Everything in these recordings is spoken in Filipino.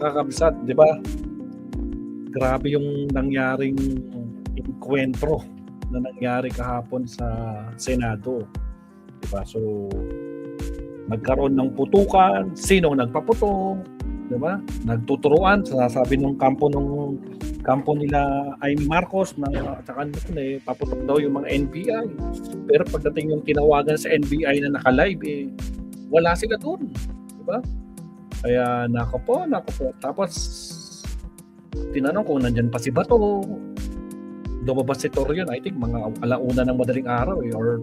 Kakabsat, di ba? Grabe yung nangyaring enkwentro na nangyari kahapon sa Senado. Di ba? So, nagkaroon ng putukan, sino nagpaputok, di ba? Nagtuturuan, sinasabi ng kampo nila Amy Marcos na at saka paputok daw yung mga NBI. Pero pagdating yung tinawagan sa NBI na naka-live, wala sila doon. Di ba? Kaya nako po. Tapos tinanong kung nandyan pa si Bato. Lumabas si Torion, I think mga alauna ng madaling araw or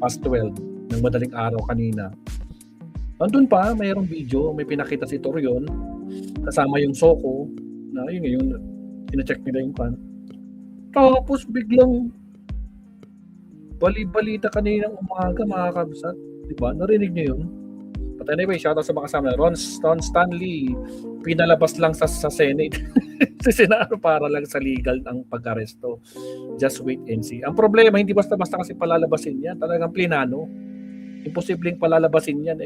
past 12 ng madaling araw kanina. Nandun pa, mayroong video, may pinakita si Torion kasama yung Soko na yun ina-check nila yung kan. Tapos biglang bali-balita kaninang umaga mga kabsat. Diba? Narinig niyo yun? But anyway, shoutout sa mga kasama. Ron Stanley, pinalabas lang sa Senate. Sa Senado para lang sa legal ng pag-aresto. Just wait and see. Ang problema, hindi basta-basta kasi palalabasin yan. Talagang plinano. Imposibleng palalabasin yan.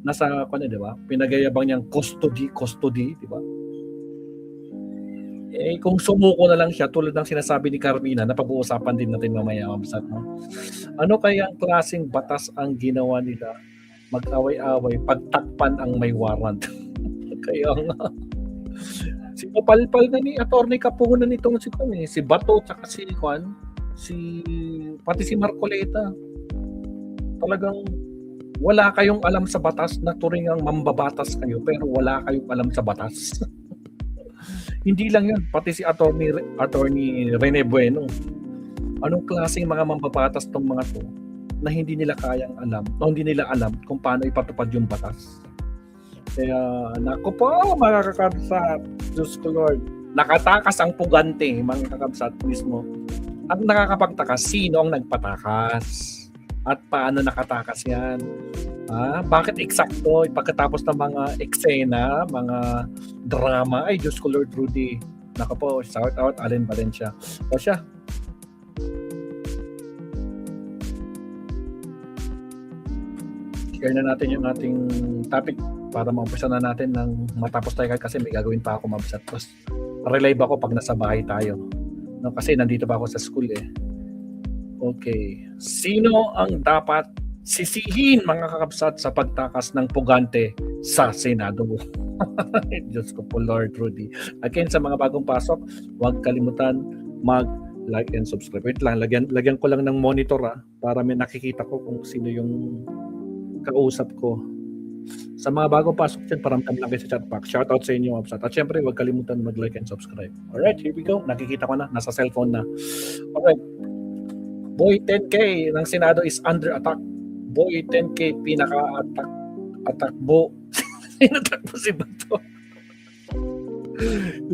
Nasa, di ba? Pinagayabang niyang custody, di ba? Kung sumuko na lang siya, tulad ng sinasabi ni Carmina, na pag-uusapan din natin mamaya, mabsat, no? Ano kaya ang klaseng batas ang ginawa nila? Mag-away-away, pagtakpan ang may warrant. Kaya nga. Si Palpal na ni Atty. Kapunan nitong si Bato, tsaka pati si Marcoleta. Talagang wala kayong alam sa batas, na turingang mambabatas kayo, pero wala kayong alam sa batas. Hindi lang yun, pati si Atty. Rene Bueno. Anong klaseng mga mambabatas tong mga to na hindi nila kayang alam, o hindi nila alam kung paano ipatupad yung batas. Kaya, naku po, mga kakabsat, Diyos ko Lord, nakatakas ang pugante, mga kakabsat mismo. At nakakapagtakas, sino ang nagpatakas? At paano nakatakas yan? Bakit eksakto? Pagkatapos ng mga eksena, mga drama, ay Diyos ko Lord Rudy, naku po, shout out Allen Valencia. O siya, share na natin yung ating topic para maumpisa na natin ng matapos tayo kasi may gagawin pa ako mabsat. Tapos relive ako pag nasa bahay tayo. No, kasi nandito pa ako sa school Okay. Sino ang dapat sisihin mga kakabsat sa pagtakas ng pugante sa Senado? Diyos ko po Lord Rudy. Again, sa mga bagong pasok, huwag kalimutan mag-like and subscribe. Wait lang, lagyan ko lang ng monitor para may nakikita ko kung sino yung kausap ko. Sa mga bagong pasok dyan, paramdam lang kayo sa chat box. Shoutout sa inyo, Absat. At syempre, huwag kalimutan mag-like and subscribe. Alright, here we go. Nakikita ko na. Nasa cellphone na. Alright. Boy 10K ng Senado is under attack. Boy 10K pinaka-attack-bo. Inatakbo si Bato.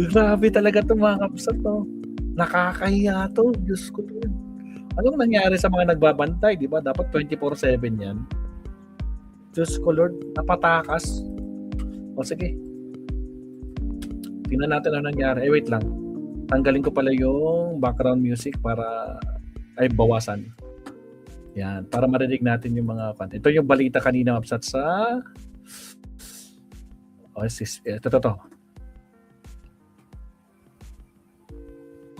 Grabe talaga ito mga Absat. Nakakahiya to. Diyos ko to. Anong nangyari sa mga nagbabantay? Diba? Dapat 24/7 yan. Diyos ko Lord, napatakas. O sige. Tingnan natin ano nangyari. Wait lang. Tanggalin ko pala yung background music para bawasan. Yan, para marinig natin yung mga content. Ito yung balita kanina Absat sa ito.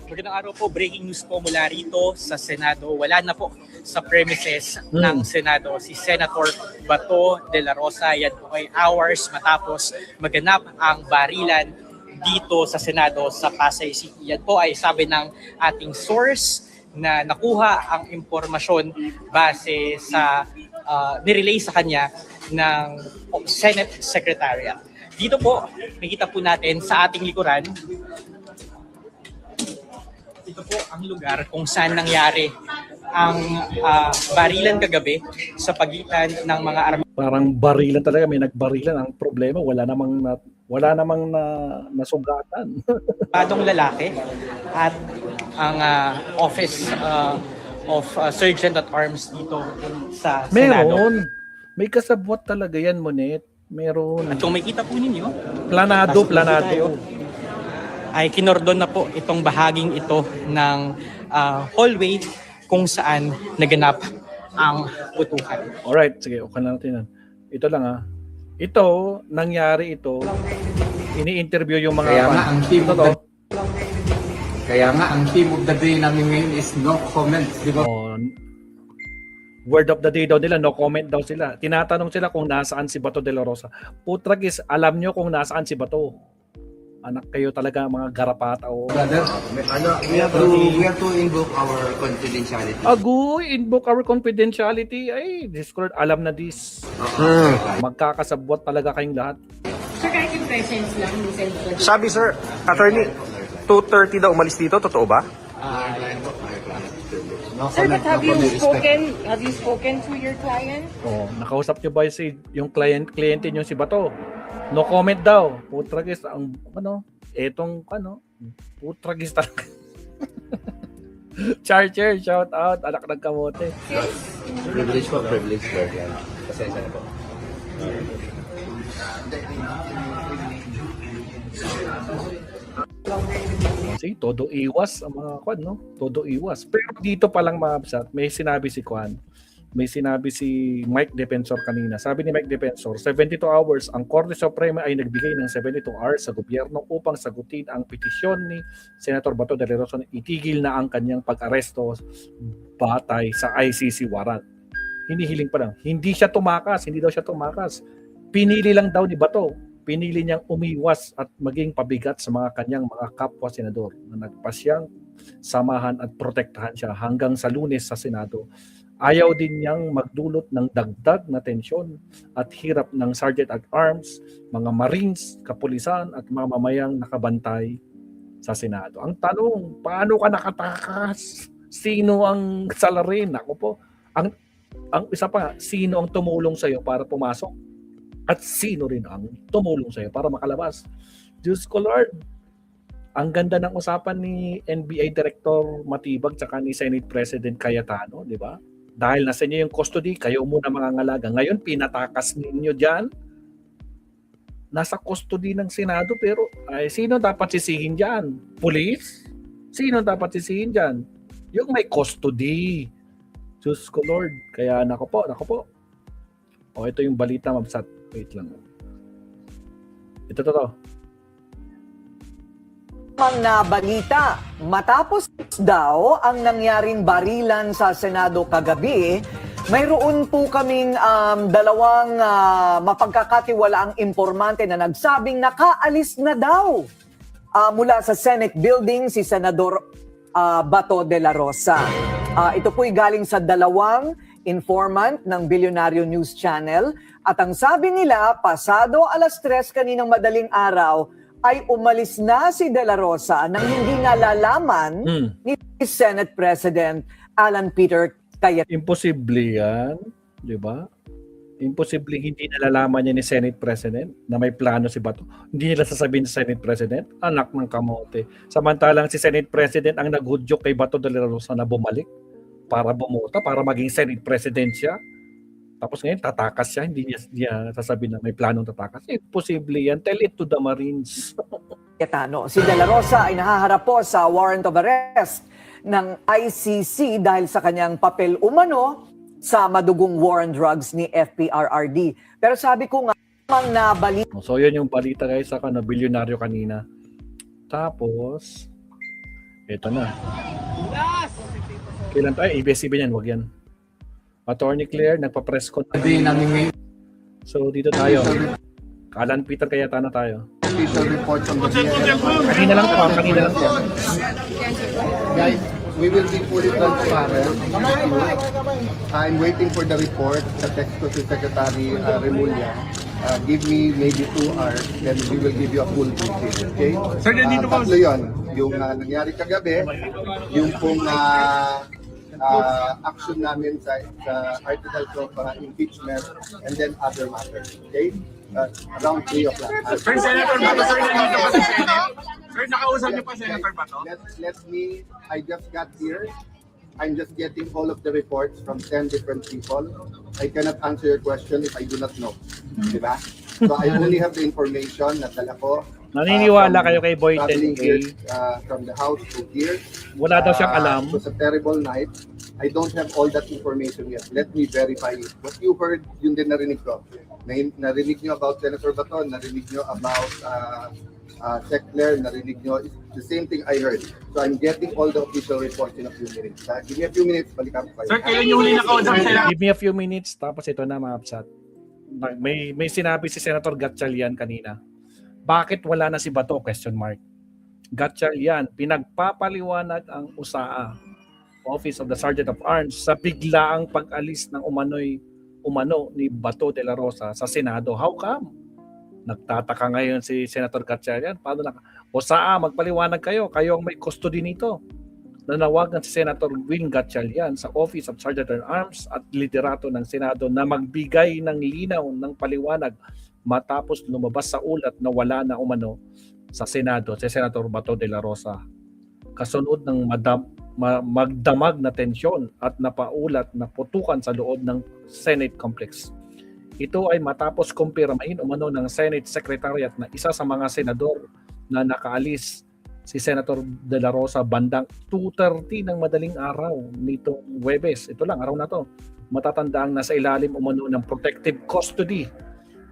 Magandang araw po, breaking news po mula rito sa Senado. Wala na po sa premises ng Senado si Senator Bato de la Rosa. Yan po ay hours matapos maganap ang barilan dito sa Senado sa Pasay City. Yan po ay sabi ng ating source na nakuha ang impormasyon base sa nirelay sa kanya ng Senate Secretariat. Dito po, nakita po natin sa ating likuran, ito po ang lugar kung saan nangyari ang barilan kagabi sa pagitan ng mga armas. Parang barilan talaga, may nagbarilan. Ang problema, wala namang nasugatan. Padong lalaki at ang office of Sergeant at Arms dito sa Senado. Meron. May kasabwat talaga yan, Monet. Meron. At kung makita po ninyo, Planado. Ay kinordon na po itong bahaging ito ng hallway kung saan naganap ang putukan. Alright, sige, okay na natin yan. Ito lang Ito, nangyari ito ini-interview yung mga Kaya nga ang theme of the, Totoo. kaya nga ang theme of the day namin ngayon is no comments, di ba? Oh, word of the day daw nila, no comment daw sila. Tinatanong sila kung nasaan si Bato de la Rosa. Putragis, alam nyo kung nasaan si Bato. Anak kayo talaga mga garapata. Oh. Brother, We have to invoke our confidentiality. Agoy, invoke our confidentiality. Ay, Discord, alam na this. Magkakasabwat talaga kayong lahat. Sir, kahit yung presence lang, Sabi sir, attorney, 2:30 daw umalis dito, totoo ba? no Sir, but comment, no comment, respect. have you spoken to your client? Oh, nakausap nyo ba yung kliyente nyo si Bato? No comment daw. Putragis, ang putragis talaga. Charger, shout out, anak ng kamote. Privilege po, privilege po. Yan. Pasensya na po. See, todo iwas ang mga kwan, no? Todo iwas. Pero dito pa lang mabsat, may sinabi si Kwan. May sinabi si Mike Defensor kanina. Sabi ni Mike Defensor, 72 hours, ang Korte Suprema ay nagbigay ng 72 hours sa gobyerno upang sagutin ang petisyon ni Senator Bato de la Rosa na itigil na ang kanyang pag-aresto batay sa ICC warrant. Hinihiling pa lang. Hindi daw siya tumakas. Pinili lang daw ni Bato. Pinili niyang umiwas at maging pabigat sa mga kanyang mga kapwa senador na nagpasyang samahan at protektahan siya hanggang sa Lunes sa Senado. Ayaw din niyang magdulot ng dagdag na tensyon at hirap ng Sergeant at Arms, mga Marines, kapulisan at mamamayang nakabantay sa Senado. Ang tanong, paano ka nakatakas? Sino ang salarin? Ako po, ang isa pa, sino ang tumulong sa iyo para pumasok? At sino rin ang tumulong sa iyo para makalabas? Diyos ko Lord, ang ganda ng usapan ni NBA Director Matibag tsaka ni Senate President Cayetano, di ba? Dahil nasa inyo yung custody, kayo muna mangangalaga. Ngayon, pinatakas ninyo dyan. Nasa custody ng Senado, pero sino dapat sisihin dyan? Police? Sino dapat sisihin dyan? Yung may custody. Diyos ko Lord. Kaya nako po. O, ito yung balita, mabsat. Wait lang. Ito to. Na balita, matapos daw ang nangyaring barilan sa Senado kagabi, mayroon po kaming dalawang mapagkakatiwalaang impormante na nagsabing nakaalis na daw mula sa Senate building si Senador Bato de la Rosa. Ito po'y galing sa dalawang informant ng Bilyonaryo News Channel at ang sabi nila, pasado 3:00 kaninang madaling araw, ay umalis na si De La Rosa nang hindi nalalaman ni Senate President Alan Peter Cayetano. Imposible yan, di ba? Imposible hindi nalalaman niya ni Senate President na may plano si Bato. Hindi nila sasabihin sa Senate President, anak ng kamote. Samantalang si Senate President ang naghudyok kay Bato de la Rosa na bumalik para bumoto, para maging Senate President siya. Tapos ngayon, tatakas siya, hindi niya sasabihin na may planong tatakas. Imposible yan. Tell it to the Marines. Si De La Rosa ay nahaharap po sa warrant of arrest ng ICC dahil sa kanyang papel umano sa madugong war on drugs ni FPRRD. Pero sabi ko nga, na balita. So yun yung balita guys sa bilyonaryo kanina. Tapos, eto na. Kailan tayo? ABS-CBN yan, wag yan. Attorney Claire, nagpa-press con. Day namin ngayon, So dito tayo. Alan Peter Cayetano tayo. official reports on the BIR. Kanina lang po. Guys, we will be fully transparent. I'm waiting for the report. Sa text ko si Secretary Remulla. Give me maybe 2 hours, then we will give you a full briefing. Okay? Sir, nandito po. Tatlo yun. Yung nangyari kagabi, yung pong action namin sa articles of impeachment, and then other matters. Okay? Around 3 o'clock. Sir, Senator Bato, sir, nandito pa sa Senate. Sir, nakausap niyo pa Senator Bato? Let me, I just got here. I'm just getting all of the reports from 10 different people. I cannot answer your question if I do not know. Diba? So I only have the information na dala ko. Naniniwala from kayo kay Boy traveling 10K? here, from the house to here. Wala daw siyang alam. It was a terrible night. I don't have all that information yet. Let me verify it. What you heard, yun din narinig ko. Narinig nyo about Senator Bato, narinig nyo about Secler, narinig nyo. It's the same thing I heard. So I'm getting all the official reports in a few minutes. Give me a few minutes, balikan ko kayo. Sir, kailan yung huli nakausap sila? Give me a few minutes, tapos ito na mga kapsat. May sinabi si Senator Gatchalian kanina. Bakit wala na si Bato? Question mark. Gatchalian, pinagpapaliwanag ang USAA, Office of the Sergeant of Arms, sa biglaang pag-alis ng umano ni Bato de la Rosa sa Senado. How come? Nagtataka ngayon si Senator Gatchalian. Paano na? USAA, magpaliwanag kayo. Kayo ang may custody nito. Nanawagan si Senator Win Gatchalian sa Office of Sergeant of Arms at liderato ng Senado na magbigay ng linaw ng paliwanag matapos lumabas sa ulat na wala na umano sa Senado si Senator Bato de la Rosa. Kasunod ng magdamag na tensyon at napaulat na putukan sa loob ng Senate Complex. Ito ay matapos kumpirmahin umano ng Senate Secretariat na isa sa mga senador na nakaalis si Senator de la Rosa bandang 2:30 ng madaling araw nitong Huwebes. Ito lang, araw na to. Matatandaang nasa ilalim umano ng protective custody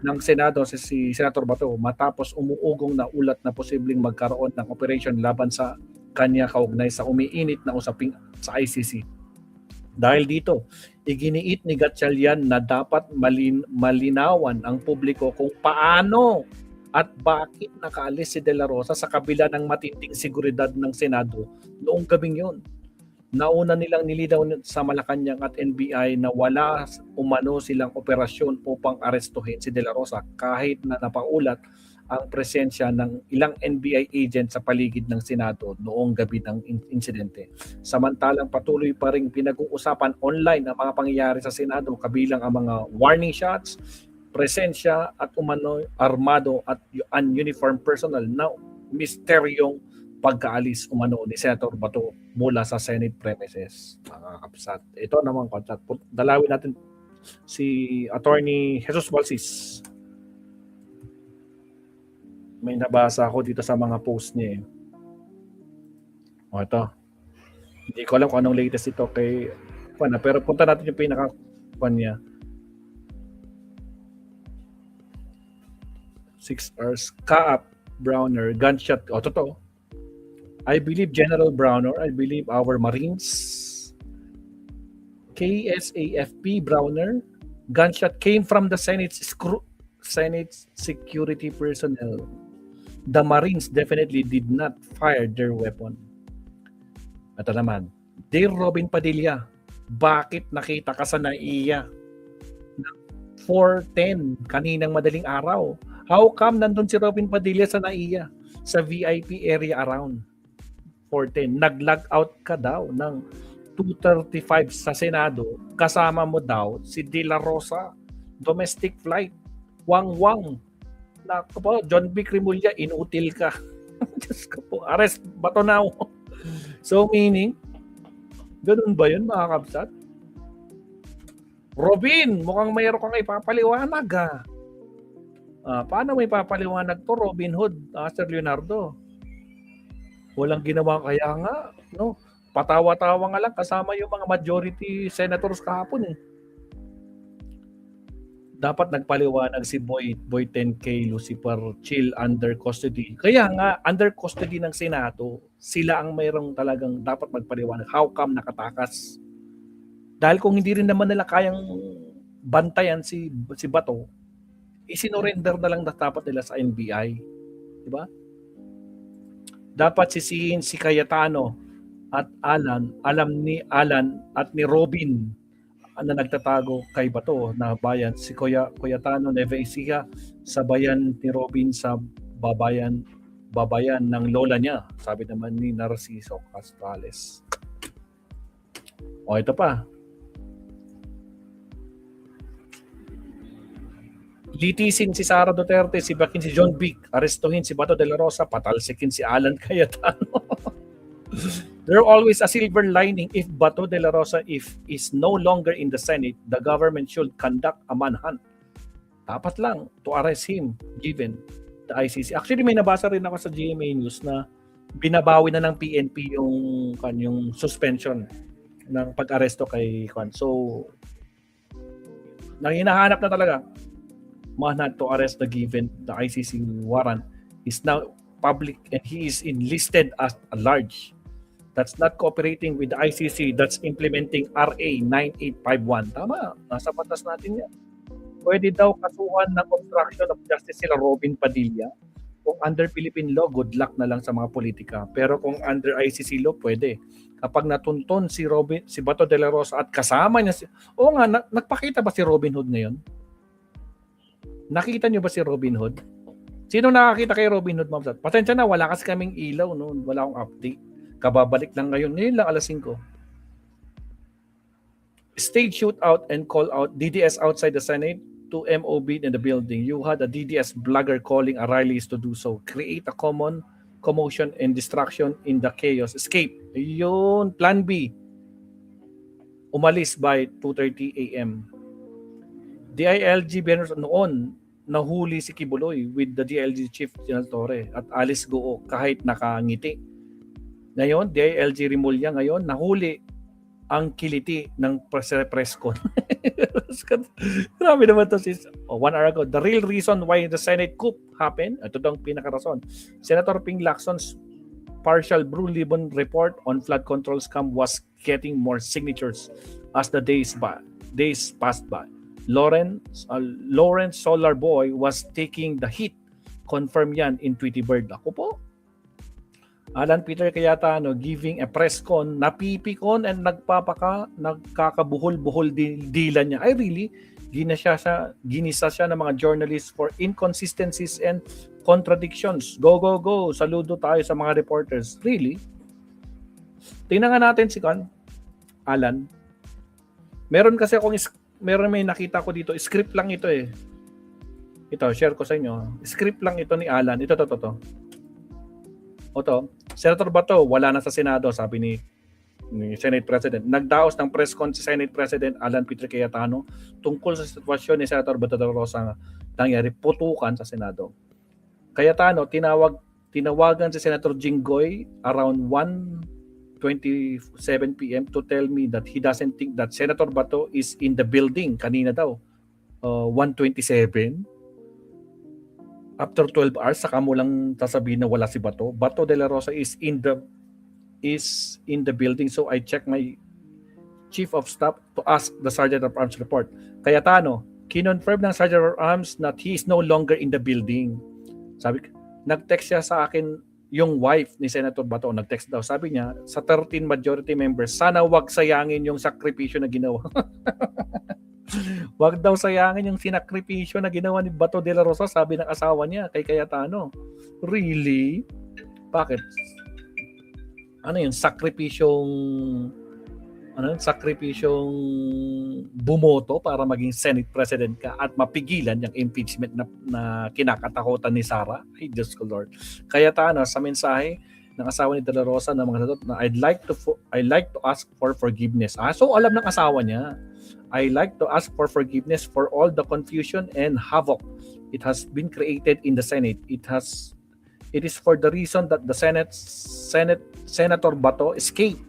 ng Senado si Senator Bato matapos umuugong na ulat na posibleng magkaroon ng operation laban sa kanya kaugnay sa umiinit na usaping sa ICC. Dahil dito, iginiit ni Gatchalian na dapat malinawan ang publiko kung paano at bakit nakaalis si De La Rosa sa kabila ng matinding seguridad ng Senado noong gabing yun. Nauna nilang nilinaw sa Malacanang at NBI na wala umano silang operasyon upang arestuhin si De La Rosa kahit na napaulat ang presensya ng ilang NBI agent sa paligid ng Senado noong gabi ng insidente. Samantalang patuloy pa ring pinag-uusapan online ang mga pangyayari sa Senado kabilang ang mga warning shots, presensya at umano armado at ununiformed personnel na misteryong pagkaalis umano ni Senator Bato mula sa Senate premises. Mga kapsat. Ito naman kapsat. Dalawin natin si Attorney Jesus Balsis. May nabasa ako dito sa mga post niya. O ito. Hindi ko alam kung anong latest ito kay Pana, pero punta natin yung pinaka-pan niya. 6 hours. Kaap Browner, gunshot. O, totoo. I believe General Browner, I believe our Marines, KSAFP Browner, gunshot came from the Senate security personnel. The Marines definitely did not fire their weapon. Ito naman, Dear Robin Padilla, bakit nakita ka sa NAIA 4:10 kaninang madaling araw? How come nandun si Robin Padilla sa NAIA sa VIP area around 4:10? Nag-log out ka daw ng 2:35 sa Senado. Kasama mo daw si De La Rosa, domestic flight. Wang. Naku po, John B. Cremulya, inutil ka. Diyos ko po, arrest Bato now. So meaning, ganun ba yun mga kabsat? Robin, mukhang mayroon kang ipapaliwanag paano may papaliwanag to Robin Hood, Sir Leonardo? Walang ginawa kaya nga, no? Patawa-tawa nga lang kasama yung mga majority senators kahapon . Dapat nagpaliwanag si Boy 10K Lucifer Chill under custody. Kaya nga under custody ng Senado, sila ang mayroong talagang dapat magpaliwanag. How come nakatakas? Dahil kung hindi rin naman nila kayang bantayan si Bato, isinurrender na lang dapat nila sa NBI. Di ba? Dapat sisihin si Cayetano at alam ni Alan at ni Robin na nagtatago kay Bato na bayan, si Cayetano Neva Ecija sa bayan ni Robin sa babayan ng lola niya, sabi naman ni Narciso Castrales. O ito pa, litisin si Sara Duterte, si Bakin si John Vic, arestuhin si Bato de la Rosa, patalsikin si Alan Cayetano. There's always a silver lining. If Bato de la Rosa is no longer in the Senate, the government should conduct a manhunt. Apat lang to arrest him given the ICC. Actually, may nabasa rin ako sa GMA News na binabawi na ng PNP yung suspension ng pag-aresto kay Kwan. So, nang hinahanap na talaga, manhunt to arrest the given the ICC warrant is now public and he is enlisted as a large. That's not cooperating with the ICC that's implementing RA 9851. Tama, nasa batas natin yan. Pwede daw kasuhan ng obstruction of justice sila Robin Padilla. Kung under Philippine law, good luck na lang sa mga politika. Pero kung under ICC law, pwede. Kapag natunton si Bato de la Rosa at kasama niya Oo nga, nagpakita ba si Robin Hood ngayon? Nakita niyo ba si Robin Hood? Sino nakakita kay Robin Hood, Ma'am Sat? Pasensya na, wala kasi kaming ilaw, no? Wala akong update. Kababalik lang ngayon. Ngayon lang alas 5. Stage shootout and call out DDS outside the Senate to MOB in the building. You had a DDS blogger calling a rallies to do so. Create a common commotion and distraction in the chaos. Escape. Yun. Plan B. Umalis by 2:30 a.m. DILG banners noon, nahuli si Kibuloy with the DILG Chief General Torre at Alice Goo kahit nakangiti. Ngayon, DILG Rimulya ngayon, nahuli ang kiliti ng press con. Grabe naman to sis. 1 hour ago. The real reason why the Senate coup happened, ito daw ang pinakarason. Senator Ping Lacson's partial Blue Ribbon report on flood control scam was getting more signatures as the days passed by. Lawrence Solar Boy was taking the hit. Confirm yan in Tweety Bird. Ako po. Alan Peter Cayetano giving a press con, napipikon and nagkakabuhol-buhol dila niya. Ay really? Ginisa siya ng mga journalists for inconsistencies and contradictions. Go, go, go. Saludo tayo sa mga reporters. Really? Tingnan nga natin si Alan. Meron may nakita ko dito. Script lang ito eh. Ito, share ko sa inyo. Script lang ito ni Alan. Ito. Senator Bato, wala na sa Senado, sabi ni Senate President. Nagdaos ng press con si Senate President Alan Peter Cayetano tungkol sa sitwasyon ni Senator Bato de la Rosa nangyari putukan sa Senado. Cayetano, tinawagan si Senator Jinggoy around 1:27 p.m. to tell me that he doesn't think that Senator Bato is in the building. Kanina daw, 1:27. After 12 hours, saka mo lang sasabihin na wala si Bato. Bato de la Rosa is in the building. So I checked my Chief of Staff to ask the Sergeant of Arms report. Cayetano, kinonfirm ng Sergeant of Arms that he is no longer in the building. Nag-text siya sa akin yung wife ni Senator Bato. Nag-text daw. Sabi niya, sa 13 majority members, sana wag sayangin yung sakripisyo na ginawa. Wag daw sayangin yung sinakripisyo na ginawa ni Bato de la Rosa, sabi ng asawa niya kay Cayetano. Really? Bakit? Ano yun? Sakripisyong bumoto para maging Senate President ka at mapigilan yung impeachment na kinakatakutan ni Sara? Ay, Diyos ko Lord. Cayetano, sa mensahe ng asawa ni de la Rosa na mga na I'd like to ask for forgiveness. So alam ng asawa niya. I like to ask for forgiveness for all the confusion and havoc it has been created in the Senate. It is for the reason that the Senator Bato escaped.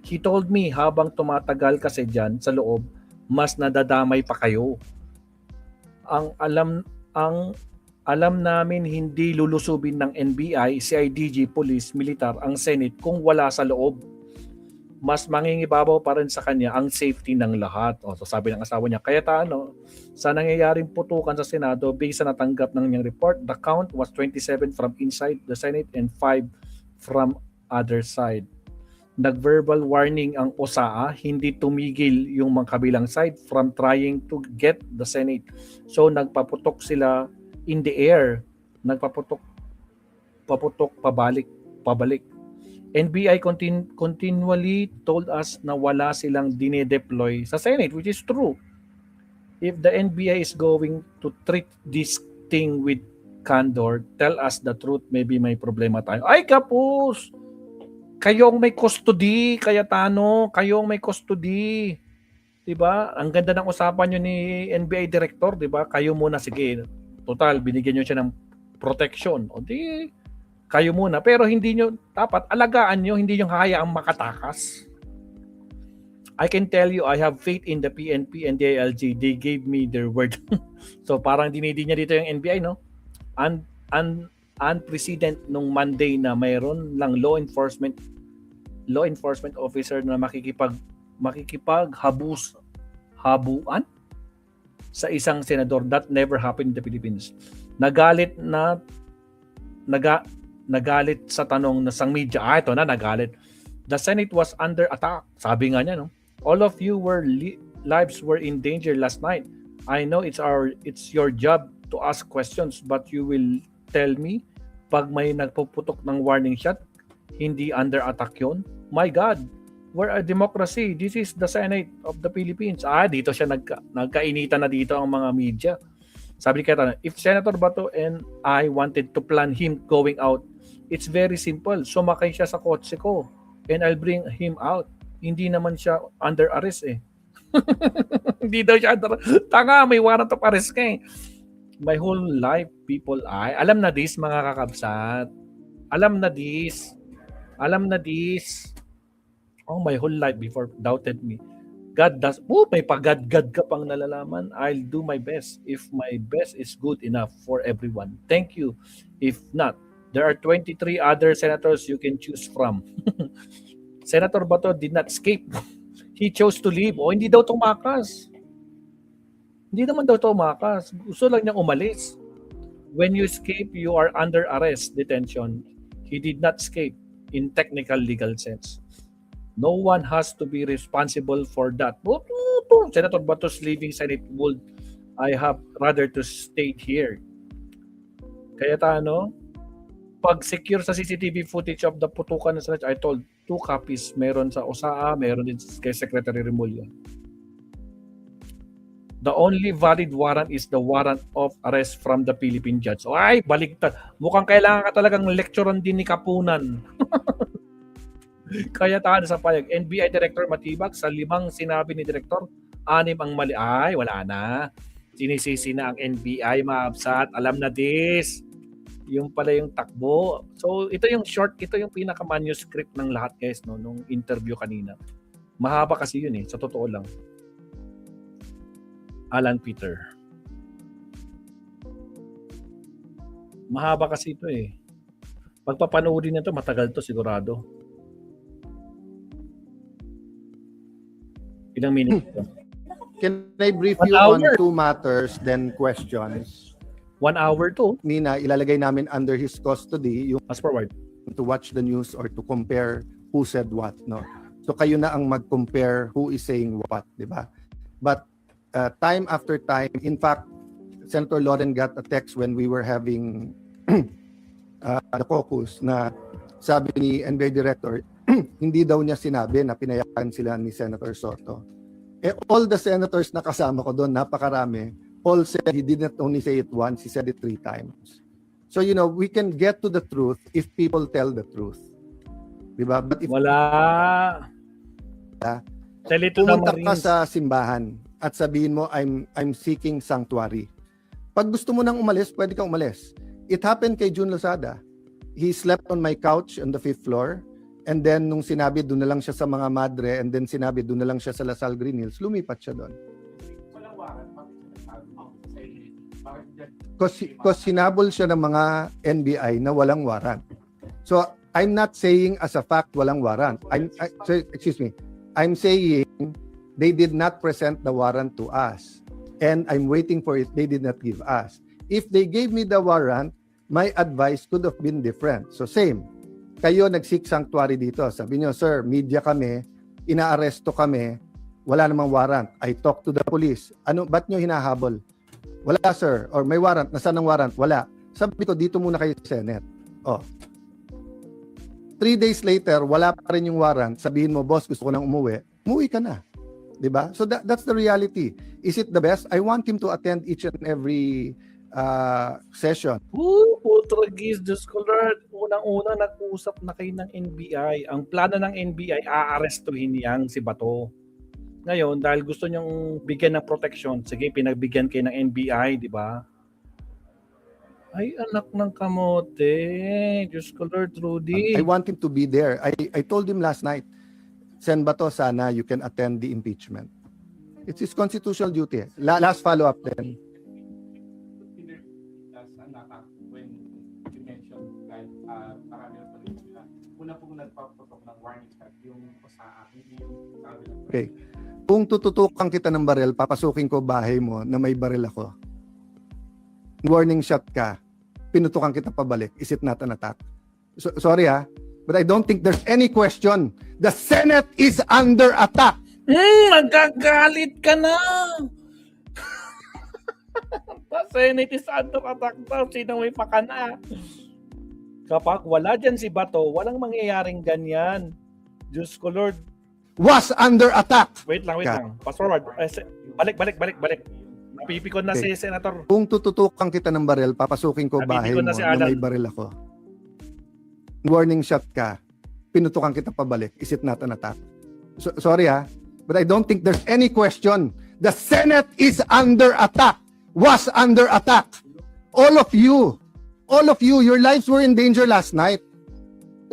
He told me habang tumatagal kasi dyan sa loob, mas nadadamay pa kayo. Ang alam namin hindi lulusubin ng NBI, CIDG, Police, Militar ang Senate kung wala sa loob. Mas mangingibabaw pa rin sa kanya ang safety ng lahat. So sabi ng asawa niya, Cayetano, sa nangyayaring putukan sa Senado, based sa natanggap ng niyang report, the count was 27 from inside the Senate and 5 from other side. Nag-verbal warning ang OSAA, hindi tumigil yung mga kabilang side from trying to get the Senate. So nagpaputok sila in the air. Nagpaputok, pabalik. NBI continually told us na wala silang dinedeploy sa Senate, which is true. If the NBI is going to treat this thing with candor, tell us the truth, maybe may problema tayo. Ay kapos! Kayong may custody, Cayetano, kayong may custody. 'Di ba? Ang ganda ng usapan niyo ni NBI director, 'di ba? Kayo muna, sige. Total binigyan niyo siya ng protection. O di kayo muna, pero hindi niyo dapat alagaan niyo, hindi niyo hahayaang makatakas. I can tell you, I have faith in the PNP and the ALG. They gave me their word. So parang dinidi niya dito yung NBI, no? Unprecedented nung Monday na mayroon lang law enforcement officer na habuan sa isang senador. That never happened in the Philippines. Nagalit sa tanong na sang media. Ito na, nagalit. The Senate was under attack. Sabi nga niya, no? All of you lives were in danger last night. I know it's your job to ask questions, but you will tell me pag may nagpuputok ng warning shot, hindi under attack yun? My God, we're a democracy. This is the Senate of the Philippines. Dito siya nagkainitan na dito ang mga media. Sabi kaya, if Senator Bato and I wanted to plan him going out, it's very simple. Sumakay siya sa kotse ko and I'll bring him out. Hindi naman siya under arrest eh. Hindi daw siya under arrest. Tanga, may warrant of arrest ka eh. My whole life, people alam na this, mga kakabsat. Alam na this. Oh, my whole life before doubted me. God does, may pagad-gad ka pang nalalaman. I'll do my best if my best is good enough for everyone. Thank you. If not, there are 23 other senators you can choose from. Senator Bato did not escape. He chose to leave. O, hindi daw tumakas. Hindi naman daw tumakas. Gusto lang niyang umalis. When you escape, you are under arrest, detention. He did not escape in technical legal sense. No one has to be responsible for that. Senator Bato's leaving Senate would I have rather to stay here. Kaya pag secure sa CCTV footage of the putukan na Senate, I told 2 copies. Meron sa OSAA, meron din kay Secretary Remulla. The only valid warrant is the warrant of arrest from the Philippine judge. Baligtad. Mukhang kailangan ka talagang lecturean din ni Kapunan. Kaya tayo sa payag. NBI Director matibag, sa 5 sinabi ni Director, 6 ang mali. Wala na. Sinisisi na ang NBI, maabsat. Alam na this. Yung pala yung takbo. So, ito yung pinaka-manuscript ng lahat, guys, no, nung interview kanina. Mahaba kasi yun sa totoo lang. Alan Peter. Mahaba kasi ito Pagpapanoorin nito, matagal to sigurado. Ilang minutes ito? Can I brief 1 you hour. on 2 matters, then questions? 1 hour to. Nina, ilalagay namin under his custody yung Fast forward. to watch the news or to compare who said what, no? So kayo na ang mag-compare who is saying what, di ba? But time after time, in fact, Senator Loren got a text when we were having the caucus na sabi ni NBI Director, hindi daw niya sinabi na pinayagan sila ni Senator Soto. All the senators na kasama ko doon, napakarami, all said he did not only say it once, he said it 3 times. So, we can get to the truth if people tell the truth. Diba? But if Tell it to the pumunta ka Marines. sa simbahan at sabihin mo, I'm seeking sanctuary. Pag gusto mo nang umalis, pwede kang umalis. It happened kay June Lozada. He slept on my couch on the 5th floor. And then, nung sinabi, doon na lang siya sa mga madre, and then sinabi, doon na lang siya sa Lasal Green Hills, lumipat siya doon. Because sinabol siya ng mga NBI na walang warrant. So, I'm not saying as a fact walang warrant. I'm saying they did not present the warrant to us. And I'm waiting for it. They did not give us. If they gave me the warrant, my advice could have been different. So same. Kayo nag-seek sanctuary dito. Sabi niyo, sir, media kami, inaaresto kami, wala namang warrant. I talked to the police. Ba't niyo hinahabol? Wala, sir. Or may warrant. Nasaan ang warrant? Wala. Sabi ko, dito muna kayo sa Senate. 3 days later, wala pa rin yung warrant. Sabihin mo, boss, gusto ko nang umuwi. Umuwi ka na. Diba? So that's the reality. Is it the best? I want him to attend each and every session. Putragis, Diyos ko Lord. Unang-una, nag-usap na kayo ng NBI. Ang plano ng NBI, aarestuhin niyang si Bato. Ngayon, dahil gusto niyong bigyan ng protection, sige, pinagbigyan kayo ng NBI, di ba? Ay, anak ng kamote. Diyos ko, Lord Rudy. I want him to be there. I told him last night, Sen Bato, sana you can attend the impeachment. It's his constitutional duty. Last follow-up then. When you mentioned like marami na pala sila, una pong nagpapatok ng warning shot yung sa hindi yung sabi ng Okay. Kung tututukan kita ng baril, papasukin ko bahay mo na may baril ako. Warning shot ka, pinutukan kita pabalik. Is it not an attack? Sorry but I don't think there's any question. The Senate is under attack. Magagalit ka na. The Senate is under attack daw. Sino may pakana? Kapag wala dyan si Bato, walang mangyayaring ganyan. Diyos ko, Lord. Was under attack. Wait lang. Fast forward. Balik. Napipikon na Okay. si Senator. Kung tututukan kita ng baril, papasukin ko bahay Napipikon mo na si na Alan. may baril ako. Warning shot ka, pinutukan kita pabalik. Is it not an attack? Sorry but I don't think there's any question. The Senate is under attack. Was under attack. All of you, your lives were in danger last night.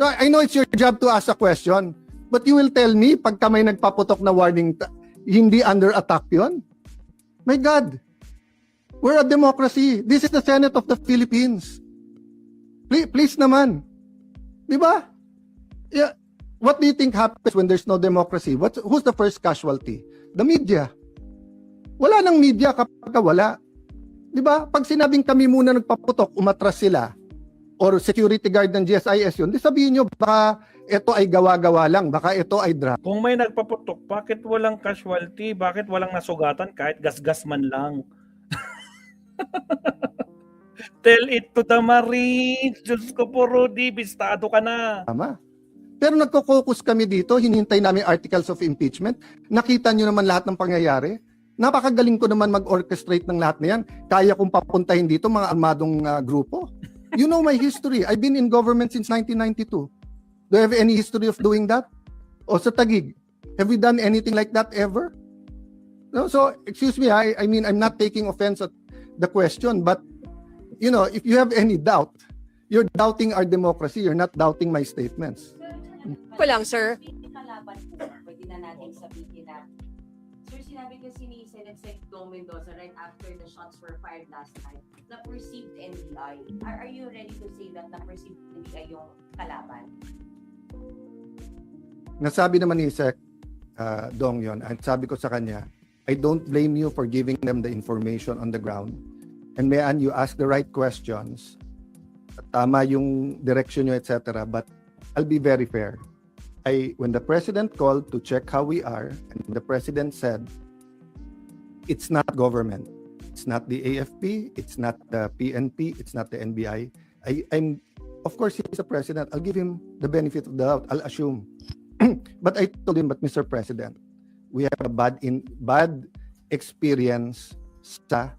So, I know it's your job to ask a question, but you will tell me pagka may nagpaputok na warning, hindi under attack yun? My God, we're a democracy. This is the Senate of the Philippines. Please naman. Di ba? Yeah. What do you think happens when there's no democracy? Who's the first casualty? The media. Wala nang media kapag wala. Di ba? Pag sinabing kami muna nagpaputok, umatras sila, or security guard ng GSIS yun, di sabihin nyo, baka ito ay gawa-gawa lang, baka ito ay drama. Kung may nagpaputok, bakit walang casualty? Bakit walang nasugatan kahit gas-gas man lang? Tell it to the Marines. Diyos ko po, Rudy, bistado ka na. Pero nagko-focus kami dito, hinihintay namin articles of impeachment. Nakita nyo naman lahat ng pangyayari. Napakagaling ko naman mag-orchestrate ng lahat na yan. Kaya kong papuntahin dito mga armadong grupo. You know my history. I've been in government since 1992. Do you have any history of doing that? O sa Taguig, have we done anything like that ever? No, so, excuse me, I mean, I'm not taking offense at the question, but, you know, if you have any doubt, you're doubting our democracy, you're not doubting my statements. Ko lang, sir. Kalaban po, pwede na natin sabihin na, sir, sinabi kasi ni Senate Sec Dong Mendoza right after the shots were fired last night, na perceived NBI. Are you ready to say that na perceived NBI yung kalaban? Nasabi naman ni Sec Dong yon, at sabi ko sa kanya, I don't blame you for giving them the information on the ground. And Mayan, you ask the right questions. Tama yung direction nyo, etc. But I'll be very fair. When the president called to check how we are, and the president said, it's not government. It's not the AFP. It's not the PNP. It's not the NBI. I'm, of course, he's the president. I'll give him the benefit of the doubt. I'll assume. But I told him, but Mr. President, we have a bad experience sa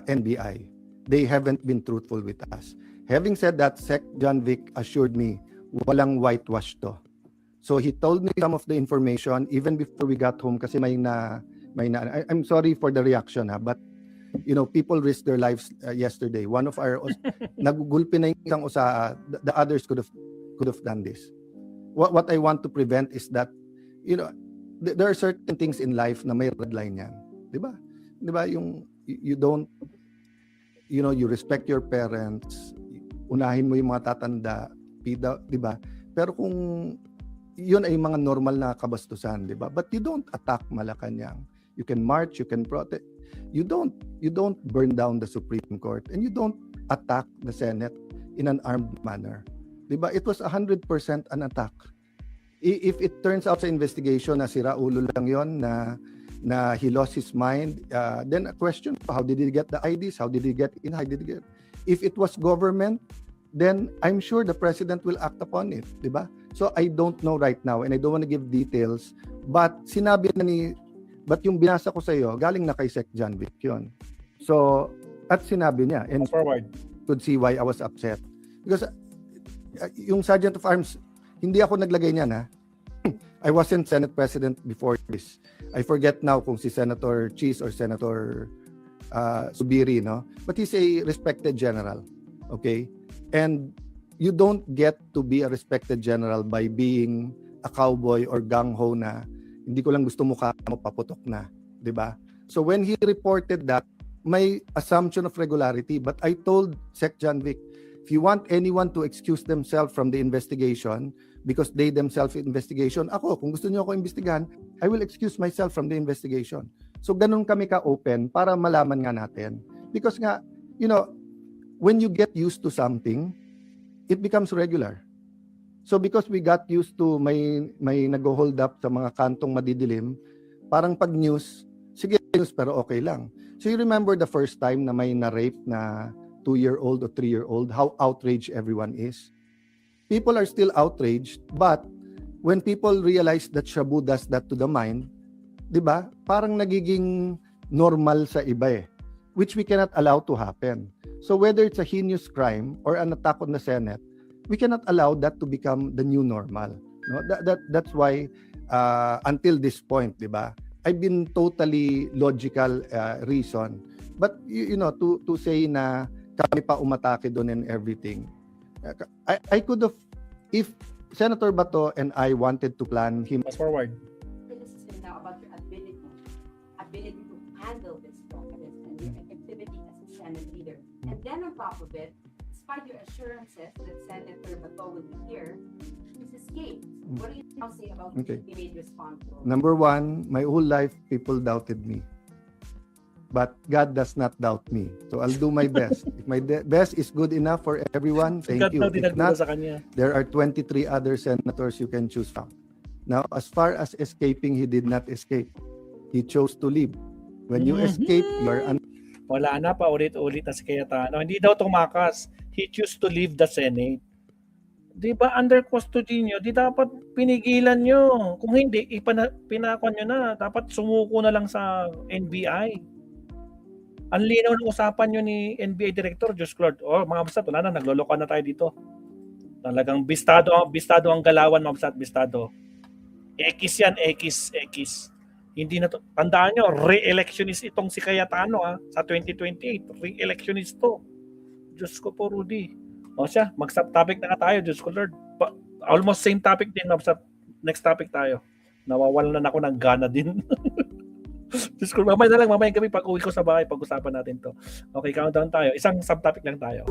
NBI. They haven't been truthful with us. Having said that, Sec John Vic assured me, walang whitewash to. So he told me some of the information even before we got home kasi I'm sorry for the reaction but you know, people risked their lives yesterday. One of our nagugulpi na yung isang usa, the others could have done this. What I want to prevent is that, you know, there are certain things in life na may red line yan. Di ba? Yung you don't, you know, you respect your parents, unahin mo yung mga tatanda, di ba? Pero kung yun ay mga normal na kabastusan, di ba? But you don't attack Malacanang. You can march, you can protest. You don't burn down the Supreme Court, and you don't attack the Senate in an armed manner. Di ba? It was 100% an attack. If it turns out sa investigation na sira ulo lang yon, na he lost his mind, then a question, how did he get the IDs? How did he get in? How did he get? If it was government, then I'm sure the president will act upon it, di ba? So I don't know right now, and I don't want to give details, but sinabi na but yung binasa ko sa iyo, galing na kay Sec John Vic yun. So, at sinabi niya, and Forward. could see why I was upset. Because yung Sergeant of Arms, hindi ako naglagay niyan I wasn't Senate President before this. I forget now kung si Senator Cheese or Senator Subiri, no? But he's a respected general, okay? And you don't get to be a respected general by being a cowboy or gung-ho na hindi ko lang gusto mukha mo, paputok na, di ba? So when he reported that, may assumption of regularity, but I told Sec. John Vic, if you want anyone to excuse themselves from the investigation because they themselves investigation, ako, kung gusto niyo ako imbestigahan, I will excuse myself from the investigation. So ganun kami ka-open para malaman nga natin. Because nga, you know, when you get used to something, it becomes regular. So because we got used to may nag-hold up sa mga kantong madidilim, parang pag news, sige news pero okay lang. So you remember the first time na may na-rape na 2-year-old or 3-year-old, how outraged everyone is? People are still outraged, but when people realize that Shabu does that to the mind, di ba? Parang nagiging normal sa iba which we cannot allow to happen. So whether it's a heinous crime or an attack on the Senate, we cannot allow that to become the new normal. No? That's why until this point, di ba? I've been totally logical reason. But you know, to say na kami pa umatake doon and everything, I could have, if Senator Bato and I wanted to plan him. Fast forward. This is now about your ability to handle this confidence and your effectivity as a Senate leader. And then on top of it, despite your assurances that Senator Bato will be here, he's escaped. What do you now say about Okay. being made responsible? Number one, my whole life people doubted me. But God does not doubt me. So I'll do my best. If my best is good enough for everyone, thank God you. daw If dinagdagan not, sa kanya. there are 23 other senators you can choose from. Now, as far as escaping, he did not escape. He chose to leave. When you escape, you're Wala na pa ulit-ulit na si Cayetano. Hindi daw tumakas. He chose to leave the Senate. Di ba under custody nyo, di dapat pinigilan nyo. Kung hindi, pinakwan nyo na. Dapat sumuko na lang sa NBI. Ang linaw ng usapan nyo ni NBI Director, Diyos Lord. Oh, mga basta, wala na, naglolokohan na tayo dito. Talagang bistado ang galawan, mga basta, bistado. X yan, X. Hindi na to. Tandaan nyo, re-electionist itong si Cayetano sa 2028. Re-electionist to. Diyos ko po, Rudy. O siya, mag-subtopic na nga tayo, Diyos ko, Lord. Almost same topic din, next topic tayo. Nawawalan na ako ng gana din. Diyos ko, mamaya kami pag uwi ko sa bahay, pag-usapan natin to. Okay, countdown tayo. Isang subtopic lang tayo.